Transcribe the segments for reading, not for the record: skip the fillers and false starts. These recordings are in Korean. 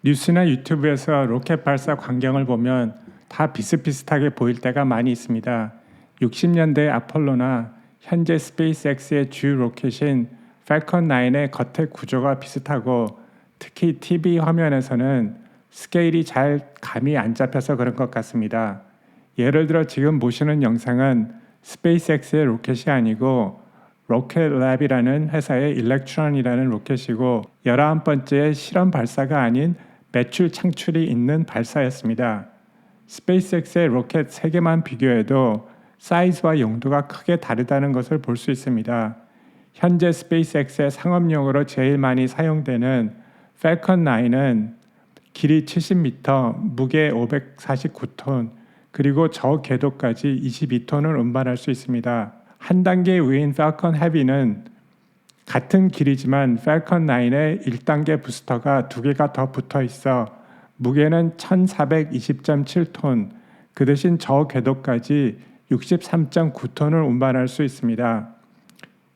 뉴스나 유튜브에서 로켓 발사 광경을 보면 다 비슷비슷하게 보일 때가 많이 있습니다. 60년대 아폴로나 현재 스페이스X의 주 로켓인 팔컨 9의 겉의 구조가 비슷하고 특히 TV 화면에서는 스케일이 잘 감이 안 잡혀서 그런 것 같습니다. 예를 들어 지금 보시는 영상은 스페이스X의 로켓이 아니고 로켓랩이라는 회사의 일렉트론이라는 로켓이고 11번째 실험 발사가 아닌 매출 창출이 있는 발사였습니다. 스페이스X의 로켓 3개만 비교해도 사이즈와 용도가 크게 다르다는 것을 볼 수 있습니다. 현재 스페이스X의 상업용으로 제일 많이 사용되는 팔컨 9은 길이 70m, 무게 549톤, 그리고 저궤도까지 22톤을 운반할 수 있습니다. 한 단계 위인 팔컨 헤비는 같은 길이지만 팔컨 9의 1단계 부스터가 2개가 더 붙어 있어 무게는 1420.7톤, 그 대신 저궤도까지 63.9톤을 운반할 수 있습니다.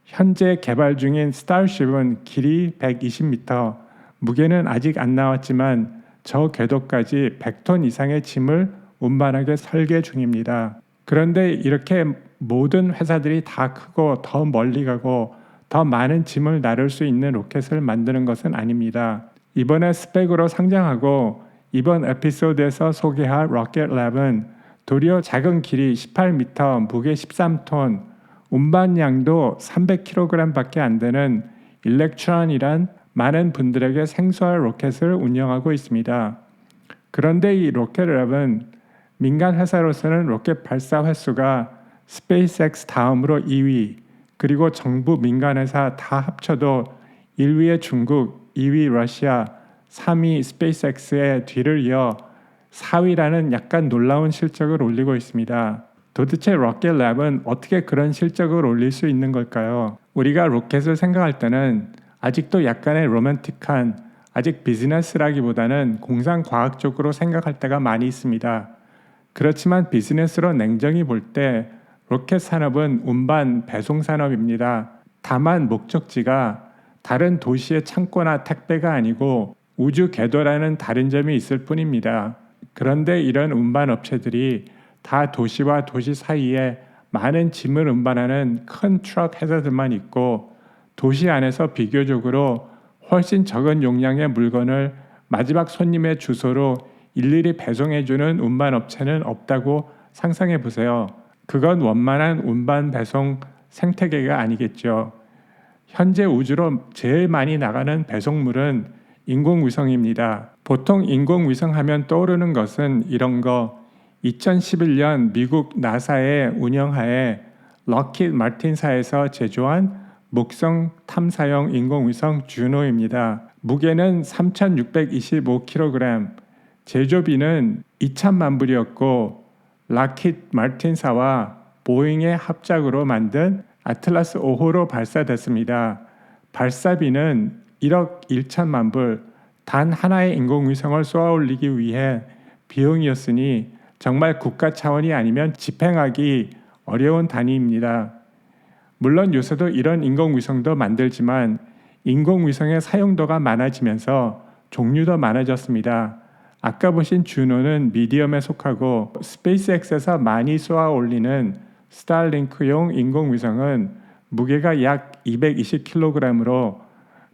현재 개발 중인 스타쉽은 길이 120m, 무게는 아직 안 나왔지만 저궤도까지 100톤 이상의 짐을 운반하게 설계 중입니다. 그런데 이렇게 모든 회사들이 다 크고 더 멀리 가고 더 많은 짐을 나를 수 있는 로켓을 만드는 것은 아닙니다. 이번에 스펙으로 상장하고 이번 에피소드에서 소개할 로켓랩은 도리어 작은 길이 18m, 무게 13톤, 운반량도 300kg 밖에 안 되는 일렉트론이란 많은 분들에게 생소한 로켓을 운영하고 있습니다. 그런데 이 로켓랩은 민간 회사로서는 로켓 발사 횟수가 스페이스X 다음으로 2위, 그리고 정부 민간 회사 다 합쳐도 1위의 중국, 2위 러시아, 3위 스페이스X의 뒤를 이어 4위라는 약간 놀라운 실적을 올리고 있습니다. 도대체 로켓랩은 어떻게 그런 실적을 올릴 수 있는 걸까요? 우리가 로켓을 생각할 때는 아직도 약간의 로맨틱한, 아직 비즈니스라기보다는 공상과학적으로 생각할 때가 많이 있습니다. 그렇지만 비즈니스로 냉정히 볼 때 로켓 산업은 운반, 배송 산업입니다. 다만 목적지가 다른 도시의 창고나 택배가 아니고 우주 궤도라는 다른 점이 있을 뿐입니다. 그런데 이런 운반 업체들이 다 도시와 도시 사이에 많은 짐을 운반하는 큰 트럭 회사들만 있고 도시 안에서 비교적으로 훨씬 적은 용량의 물건을 마지막 손님의 주소로 일일이 배송해주는 운반 업체는 없다고 상상해 보세요. 그건 원만한 운반 배송 생태계가 아니겠죠. 현재 우주로 제일 많이 나가는 배송물은 인공위성입니다. 보통 인공위성 하면 떠오르는 것은 이런 거, 2011년 미국 나사의 운영하에 럭킷 마틴사에서 제조한 목성 탐사용 인공위성 주노입니다. 무게는 3,625kg, 제조비는 2천만 불이었고 락킷 마틴사와 보잉의 합작으로 만든 아틀라스 5호로 발사됐습니다. 발사비는 1억 1천만 불, 단 하나의 인공위성을 쏘아 올리기 위해 비용이었으니 정말 국가 차원이 아니면 집행하기 어려운 단위입니다. 물론 요새도 이런 인공위성도 만들지만 인공위성의 사용도가 많아지면서 종류도 많아졌습니다. 아까 보신 주노는 미디엄에 속하고 스페이스X에서 많이 쏘아 올리는 스타링크용 인공위성은 무게가 약 220kg으로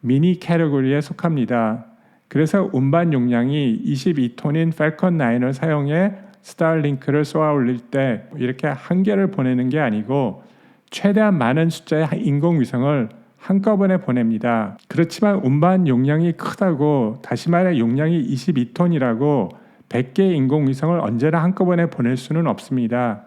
미니 캐터고리에 속합니다. 그래서 운반 용량이 22톤인 팔컨 9을 사용해 스타링크를 쏘아 올릴 때 이렇게 한 개를 보내는 게 아니고 최대한 많은 숫자의 인공위성을 한꺼번에 보냅니다. 그렇지만 운반 용량이 크다고, 다시 말해 용량이 22톤이라고 100개의 인공위성을 언제나 한꺼번에 보낼 수는 없습니다.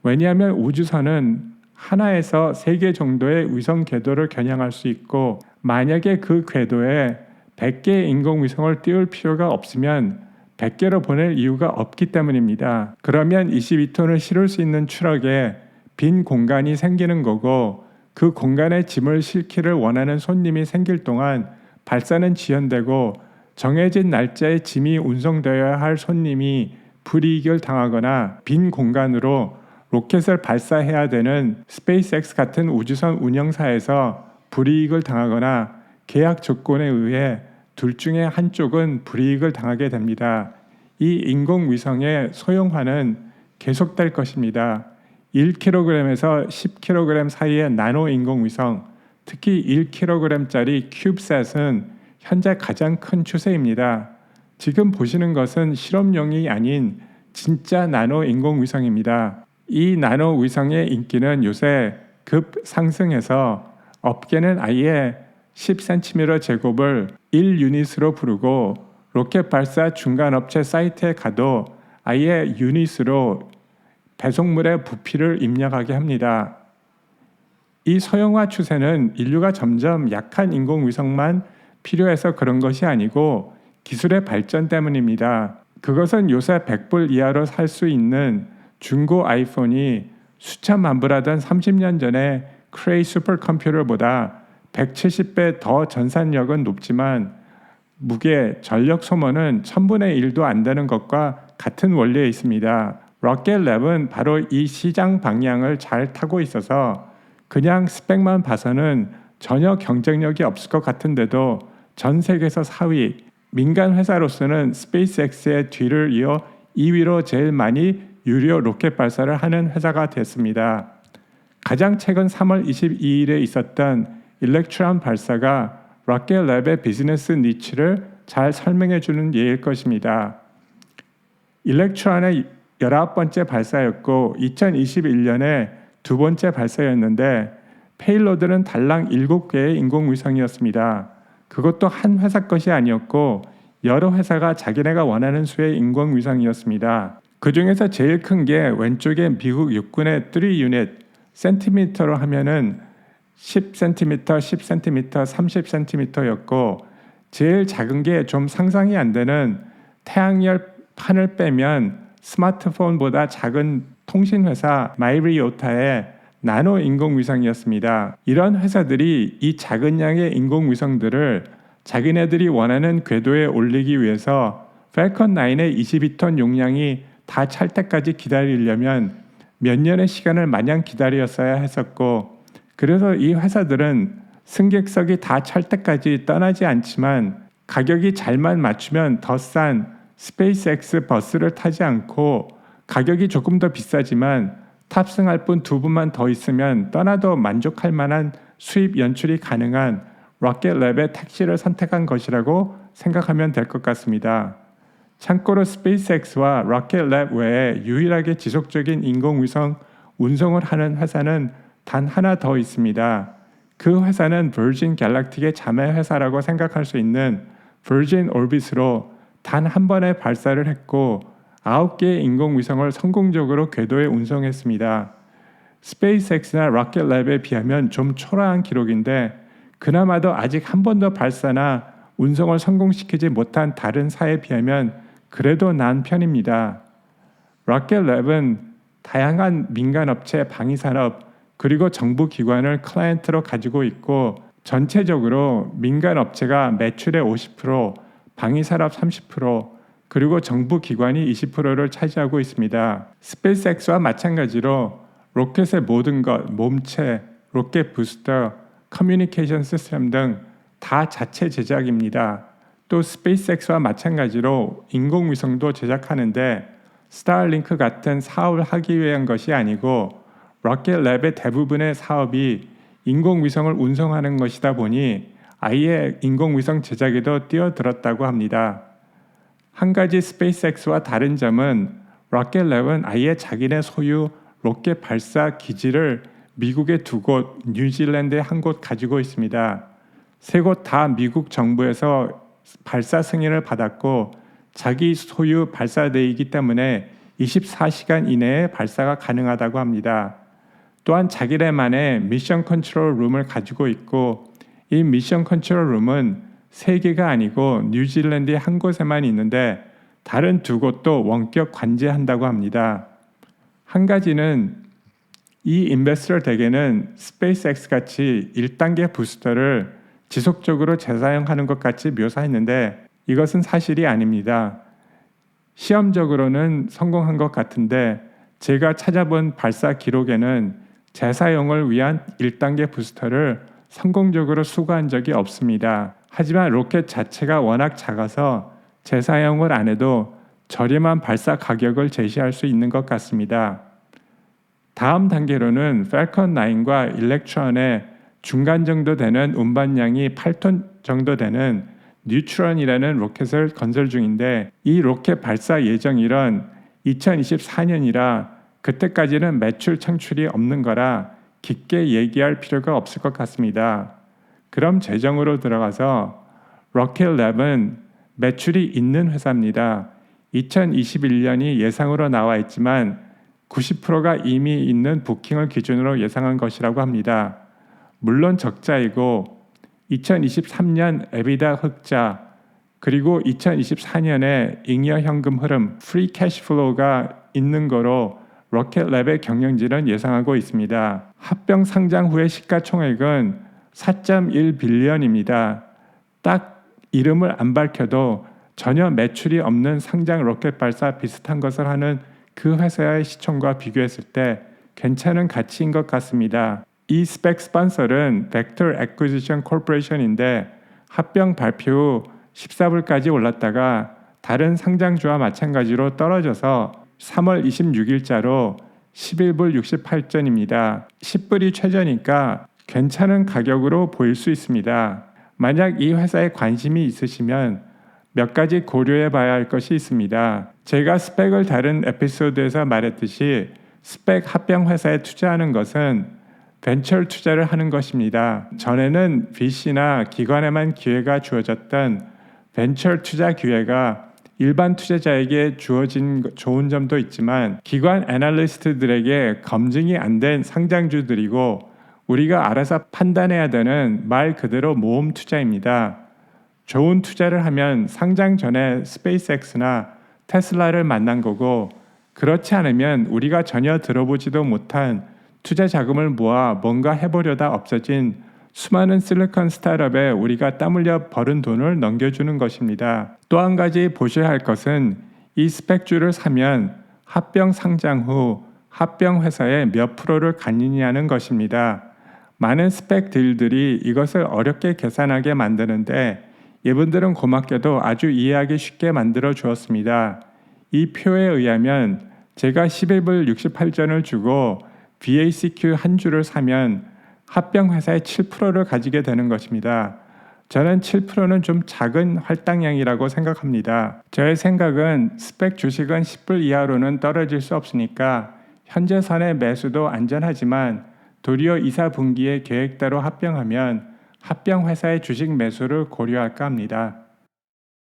왜냐하면 우주선은 하나에서 3개 정도의 위성 궤도를 겨냥할 수 있고 만약에 그 궤도에 100개의 인공위성을 띄울 필요가 없으면 100개로 보낼 이유가 없기 때문입니다. 그러면 22톤을 실을 수 있는 트럭에 빈 공간이 생기는 거고 그 공간에 짐을 싣기를 원하는 손님이 생길 동안 발사는 지연되고 정해진 날짜에 짐이 운송되어야 할 손님이 불이익을 당하거나 빈 공간으로 로켓을 발사해야 되는 스페이스X 같은 우주선 운영사에서 불이익을 당하거나 계약 조건에 의해 둘 중에 한쪽은 불이익을 당하게 됩니다. 이 인공위성의 소형화는 계속될 것입니다. 1kg에서 10kg 사이의 나노 인공위성, 특히 1kg짜리 큐브셋은 현재 가장 큰 추세입니다. 지금 보시는 것은 실험용이 아닌 진짜 나노 인공위성입니다. 이 나노 위성의 인기는 요새 급 상승해서 업계는 아예 10cm 제곱을 1유닛으로 부르고 로켓 발사 중간 업체 사이트에 가도 아예 유닛으로 배송물의 부피를 입력하게 합니다. 이 소형화 추세는 인류가 점점 약한 인공위성만 필요해서 그런 것이 아니고 기술의 발전 때문입니다. 그것은 요새 100불 이하로 살 수 있는 중고 아이폰이 수천만 불 하던 30년 전에 크레이 슈퍼컴퓨터보다 170배 더 전산력은 높지만 무게, 전력 소모는 1000분의 1도 안 되는 것과 같은 원리에 있습니다. 로켓랩은 바로 이 시장 방향을 잘 타고 있어서 그냥 스펙만 봐서는 전혀 경쟁력이 없을 것 같은데도 전 세계에서 4위, 민간 회사로서는 스페이스X의 뒤를 이어 2위로 제일 많이 유료 로켓 발사를 하는 회사가 됐습니다. 가장 최근 3월 22일에 있었던 일렉트론 발사가 로켓랩의 비즈니스 니치를 잘 설명해 주는 예일 것입니다. 일렉트론의 19번째 발사였고 2021년에 두 번째 발사였는데 페일로드는 달랑 7개의 인공위성이었습니다. 그것도 한 회사 것이 아니었고 여러 회사가 자기네가 원하는 수의 인공위성이었습니다. 그 중에서 제일 큰 게 왼쪽에 미국 육군의 3유닛, 센티미터로 하면은 10cm, 10cm, 30cm였고 제일 작은 게 좀 상상이 안 되는 태양열 판을 빼면 스마트폰보다 작은 통신회사 마이리오타의 나노 인공위성이었습니다. 이런 회사들이 이 작은 양의 인공위성들을 자기네들이 원하는 궤도에 올리기 위해서 팰컨 9의 22톤 용량이 다 찰 때까지 기다리려면 몇 년의 시간을 마냥 기다렸어야 했었고 그래서 이 회사들은 승객석이 다 찰 때까지 떠나지 않지만 가격이 잘만 맞추면 더 싼 스페이스X 버스를 타지 않고 가격이 조금 더 비싸지만 탑승할 분 두 분만 더 있으면 떠나도 만족할 만한 수입 연출이 가능한 로켓랩의 택시를 선택한 것이라고 생각하면 될 것 같습니다. 참고로 스페이스X와 로켓랩 외에 유일하게 지속적인 인공위성 운송을 하는 회사는 단 하나 더 있습니다. 그 회사는 버진 갤럭틱의 자매 회사라고 생각할 수 있는 버진 오비스로 단 한 번의 발사를 했고 9개의 인공위성을 성공적으로 궤도에 운송했습니다. 스페이스X나 로켓랩에 비하면 좀 초라한 기록인데 그나마도 아직 한 번도 발사나 운송을 성공시키지 못한 다른 사에 비하면 그래도 나은 편입니다. 로켓랩은 다양한 민간업체, 방위산업 그리고 정부 기관을 클라이언트로 가지고 있고 전체적으로 민간업체가 매출의 50%, 방위산업 30%, 그리고 정부 기관이 20%를 차지하고 있습니다. 스페이스X와 마찬가지로 로켓의 모든 것, 몸체, 로켓 부스터, 커뮤니케이션 시스템 등 다 자체 제작입니다. 또 스페이스X와 마찬가지로 인공위성도 제작하는데 스타링크 같은 사업을 하기 위한 것이 아니고 로켓랩의 대부분의 사업이 인공위성을 운송하는 것이다 보니 아예 인공위성 제작에도 뛰어들었다고 합니다. 한 가지 스페이스X와 다른 점은 로켓랩은 아예 자기네 소유 로켓 발사 기지를 미국에 2곳, 뉴질랜드에 1곳 가지고 있습니다. 3곳 다 미국 정부에서 발사 승인을 받았고 자기 소유 발사대이기 때문에 24시간 이내에 발사가 가능하다고 합니다. 또한 자기네만의 미션 컨트롤 룸을 가지고 있고 이 미션 컨트롤 룸은 3개가 아니고 뉴질랜드의 1곳에만 있는데 다른 2곳도 원격 관제한다고 합니다. 한 가지는 이 인베스터 덱에는 스페이스X 같이 1단계 부스터를 지속적으로 재사용하는 것 같이 묘사했는데 이것은 사실이 아닙니다. 시험적으로는 성공한 것 같은데 제가 찾아본 발사 기록에는 재사용을 위한 1단계 부스터를 성공적으로 수거한 적이 없습니다. 하지만 로켓 자체가 워낙 작아서 재사용을 안 해도 저렴한 발사 가격을 제시할 수 있는 것 같습니다. 다음 단계로는 팰컨 9과 일렉트론의 중간 정도 되는 운반량이 8톤 정도 되는 뉴트론이라는 로켓을 건설 중인데, 이 로켓 발사 예정일은 2024년이라 그때까지는 매출 창출이 없는 거라 깊게 얘기할 필요가 없을 것 같습니다. 그럼 재정으로 들어가서 로켓랩은 매출이 있는 회사입니다. 2021년이 예상으로 나와 있지만 90%가 이미 있는 부킹을 기준으로 예상한 것이라고 합니다. 물론 적자이고 2023년 에비다 흑자, 그리고 2024년에 잉여 현금 흐름 프리 캐시플로우가 있는 거로 로켓랩의 경영진은 예상하고 있습니다. 합병 상장 후의 시가총액은 4.1 빌리언입니다. 딱 이름을 안 밝혀도 전혀 매출이 없는 상장 로켓 발사 비슷한 것을 하는 그 회사의 시총과 비교했을 때 괜찮은 가치인 것 같습니다. 이 스펙 스폰서는 벡터 애퀴지션 코퍼레이션인데 합병 발표 후 14불까지 올랐다가 다른 상장주와 마찬가지로 떨어져서 3월 26일자로 11불 68전입니다. 10불이 최저니까 괜찮은 가격으로 보일 수 있습니다. 만약 이 회사에 관심이 있으시면 몇 가지 고려해 봐야 할 것이 있습니다. 제가 스펙을 다룬 에피소드에서 말했듯이 스펙 합병 회사에 투자하는 것은 벤처 투자를 하는 것입니다. 전에는 VC나 기관에만 기회가 주어졌던 벤처 투자 기회가 일반 투자자에게 주어진 좋은 점도 있지만 기관 애널리스트들에게 검증이 안 된 상장주들이고 우리가 알아서 판단해야 되는 말 그대로 모험 투자입니다. 좋은 투자를 하면 상장 전에 스페이스X나 테슬라를 만난 거고, 그렇지 않으면 우리가 전혀 들어보지도 못한 투자 자금을 모아 뭔가 해보려다 없어진 수많은 실리콘 스타트업에 우리가 땀 흘려 벌은 돈을 넘겨주는 것입니다. 또 한 가지 보셔야 할 것은 이 스펙주를 사면 합병 상장 후 합병 회사에 몇 프로를 갖느냐는 것입니다. 많은 스펙 딜들이 이것을 어렵게 계산하게 만드는데 이분들은 고맙게도 아주 이해하기 쉽게 만들어 주었습니다. 이 표에 의하면 제가 11불 68전을 주고 VACQ 한 주를 사면 합병 회사의 7%를 가지게 되는 것입니다. 저는 7%는 좀 작은 할당량이라고 생각합니다. 저의 생각은 스펙 주식은 10불 이하로는 떨어질 수 없으니까 현재 선의 매수도 안전하지만 도리어 2, 4분기에 계획대로 합병하면 합병 회사의 주식 매수를 고려할까 합니다.